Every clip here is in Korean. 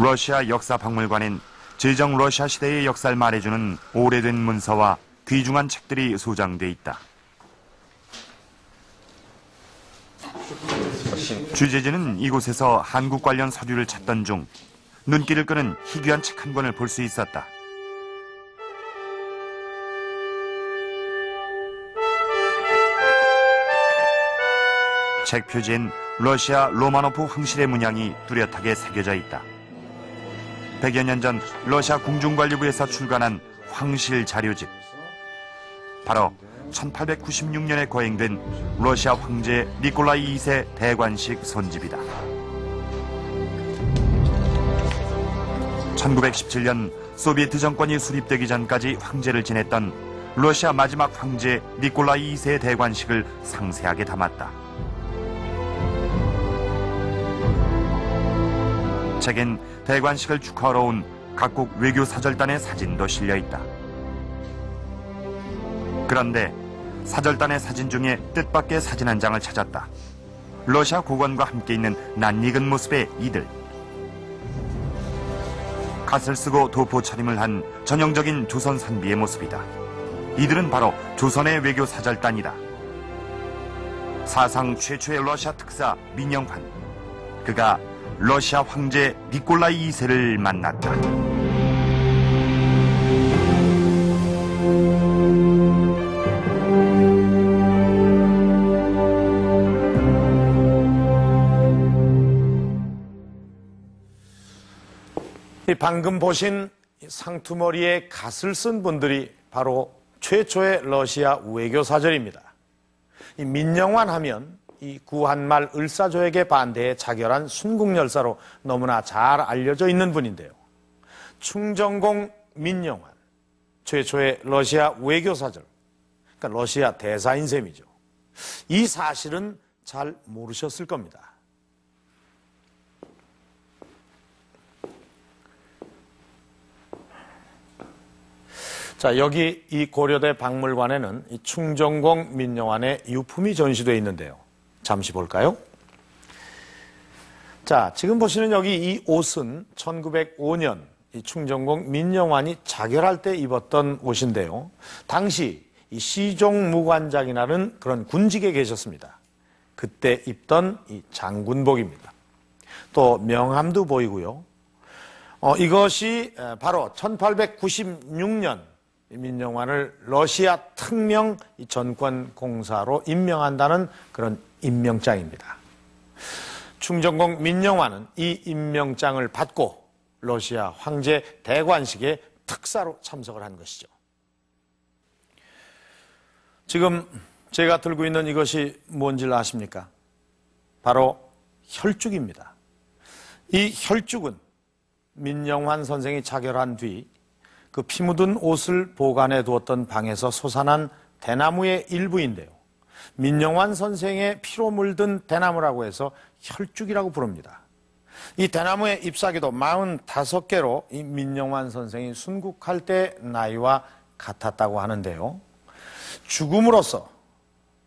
러시아 역사박물관엔 제정 러시아 시대의 역사를 말해주는 오래된 문서와 귀중한 책들이 소장돼 있다. 취재진은 이곳에서 한국 관련 서류를 찾던 중 눈길을 끄는 희귀한 책 한 권을 볼 수 있었다. 책 표지엔 러시아 로마노프 황실의 문양이 뚜렷하게 새겨져 있다. 100여 년 전 러시아 궁중관리부에서 출간한 황실 자료집. 바로 1896년에 거행된 러시아 황제 니콜라이 2세 대관식 손집이다. 1917년 소비에트 정권이 수립되기 전까지 황제를 지냈던 러시아 마지막 황제 니콜라이 2세 대관식을 상세하게 담았다. 책엔 대관식을 축하하러 온 각국 외교 사절단의 사진도 실려 있다. 그런데 사절단의 사진 중에 뜻밖의 사진 한 장을 찾았다. 러시아 고관과 함께 있는 낯익은 모습의 이들. 갓을 쓰고 도포 차림을 한 전형적인 조선 선비의 모습이다. 이들은 바로 조선의 외교 사절단이다. 사상 최초의 러시아 특사 민영환. 그가 러시아 황제 니콜라이 2세를 만났다. 방금 보신 상투머리에 갓을 쓴 분들이 바로 최초의 러시아 외교사절입니다. 이 민영환 하면 이 구한말 을사조약에 반대해 자결한 순국열사로 너무나 잘 알려져 있는 분인데요. 충정공 민영환, 최초의 러시아 외교사절, 그러니까 러시아 대사인 셈이죠. 이 사실은 잘 모르셨을 겁니다. 자, 여기 이 고려대 박물관에는 이 충정공 민영환의 유품이 전시되어 있는데요. 잠시 볼까요? 자, 지금 보시는 여기 이 옷은 1905년 이 충정공 민영환이 자결할 때 입었던 옷인데요. 당시 이 시종무관장이라는 그런 군직에 계셨습니다. 그때 입던 이 장군복입니다. 또 명함도 보이고요. 이것이 바로 1896년 민영환을 러시아 특명 전권공사로 임명한다는 그런 임명장입니다. 충정공 민영환은 이 임명장을 받고 러시아 황제 대관식에 특사로 참석을 한 것이죠. 지금 제가 들고 있는 이것이 뭔지 아십니까? 바로 혈죽입니다. 이 혈죽은 민영환 선생이 자결한 뒤 그 피 묻은 옷을 보관해 두었던 방에서 솟아난 대나무의 일부인데요. 민영환 선생의 피로 물든 대나무라고 해서 혈죽이라고 부릅니다. 이 대나무의 잎사귀도 45개로 이 민영환 선생이 순국할 때 나이와 같았다고 하는데요. 죽음으로써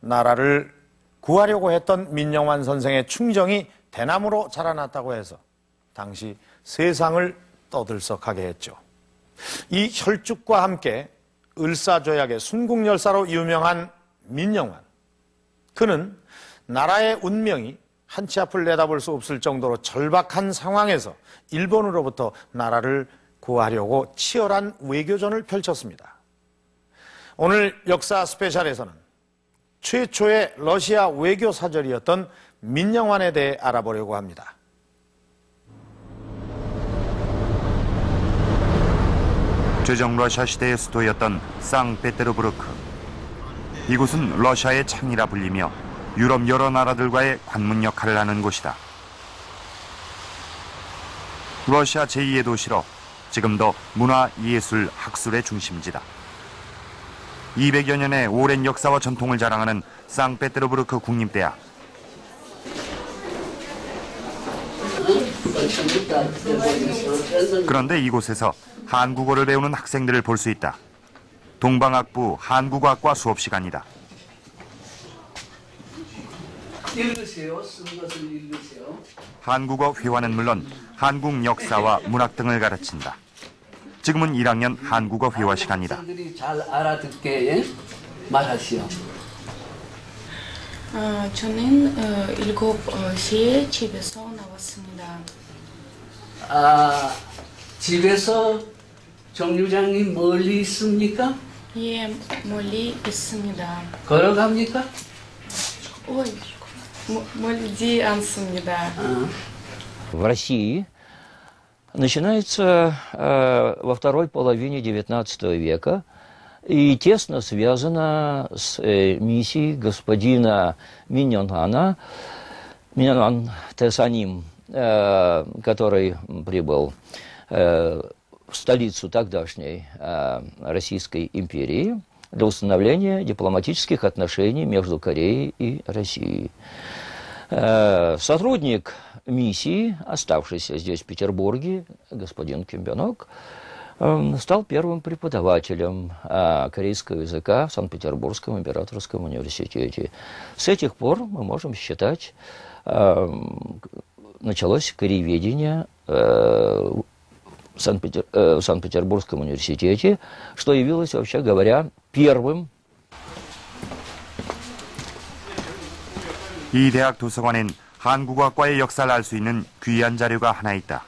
나라를 구하려고 했던 민영환 선생의 충정이 대나무로 자라났다고 해서 당시 세상을 떠들썩하게 했죠. 이 혈죽과 함께 을사조약의 순국열사로 유명한 민영환. 그는 나라의 운명이 한치 앞을 내다볼 수 없을 정도로 절박한 상황에서 일본으로부터 나라를 구하려고 치열한 외교전을 펼쳤습니다. 오늘 역사 스페셜에서는 최초의 러시아 외교사절이었던 민영환에 대해 알아보려고 합니다. 제정 러시아 시대의 수도였던 상페테르부르크. 이곳은 러시아의 창이라 불리며 유럽 여러 나라들과의 관문 역할을 하는 곳이다. 러시아 제2의 도시로 지금도 문화, 예술, 학술의 중심지다. 200여 년의 오랜 역사와 전통을 자랑하는 상페테르부르크 국립대학. 그런데 이곳에서 한국어를 배우는 학생들을 볼 수 있다. 동방학부 한국어학과 수업 시간이다. 읽으세요. 쓴 것을 읽으세요. 한국어 회화는 물론 한국 역사와 문학 등을 가르친다. 지금은 1학년 한국어 회화 시간이다. 학생들이 잘 알아듣게 말하시오. 저는 7시에 집에서 나왔습니다. 집에서 정류장이 멀리 있습니까? 예, 멀리 있습니다. 걸어갑니까? 멀지 않습니다. В России начинается во второй половине XIX века и тесно связано с миссией господина Миньонгана, Миньонган Тесаним, который прибыл в столицу тогдашней Российской империи для установления дипломатических отношений между Кореей и Россией. Сотрудник миссии, оставшийся здесь, в Петербурге, господин Ким Бёнок, стал первым преподавателем корейского языка в Санкт-Петербургском императорском университете. С этих пор, мы можем считать, началось корееведение в Санкт-Петербургском университете, что явилось, вообще говоря, первым. 이 대학 도서관엔 한국어과의 역사를 알 수 있는 귀한 자료가 하나 있다.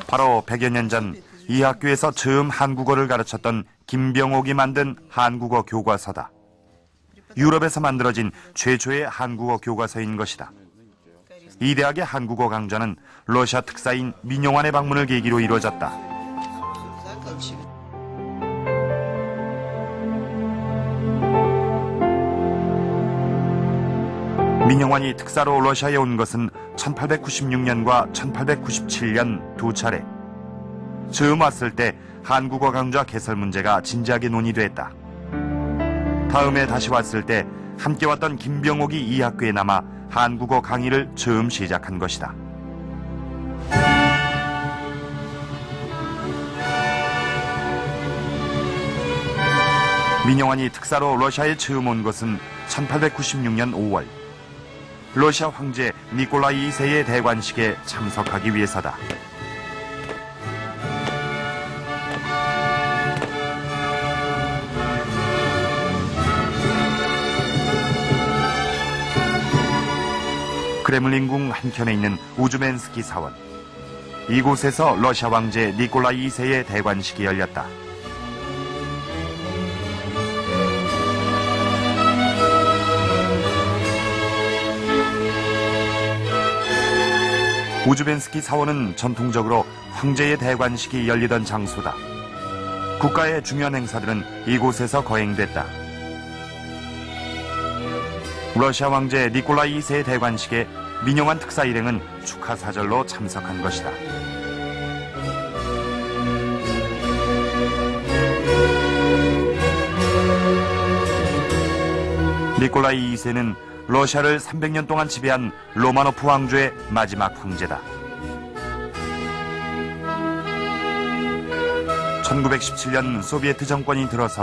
바로 100여 년 전 이 학교에서 처음 한국어를 가르쳤던 김병옥이 만든 한국어 교과서다. 유럽에서 만들어진 최초의 한국어 교과서인 것이다. 이 대학의 한국어 강좌는 러시아 특사인 민용환의 방문을 계기로 이루어졌다. 민용환이 특사로 러시아에 온 것은 1896년과 1897년 두 차례. 처음 왔을 때 한국어 강좌 개설 문제가 진지하게 논의됐다. 다음에 다시 왔을 때 함께 왔던 김병옥이 이 학교에 남아 한국어 강의를 처음 시작한 것이다. 민용환이 특사로 러시아에 처음 온 것은 1896년 5월. 러시아 황제 니콜라이 2세의 대관식에 참석하기 위해서다. 크레물린궁 한켠에 있는 우즈멘스키 사원. 이곳에서 러시아 황제 니콜라이 2세의 대관식이 열렸다. 우즈벤스키 사원은 전통적으로 황제의 대관식이 열리던 장소다. 국가의 중요한 행사들은 이곳에서 거행됐다. 러시아 황제 니콜라이 2세의 대관식에 민용환 특사 일행은 축하 사절로 참석한 것이다. 니콜라이 2세는 러시아를 300년 동안 지배한 로마노프 왕조의 마지막 황제다. 1917년 소비에트 정권이 들어서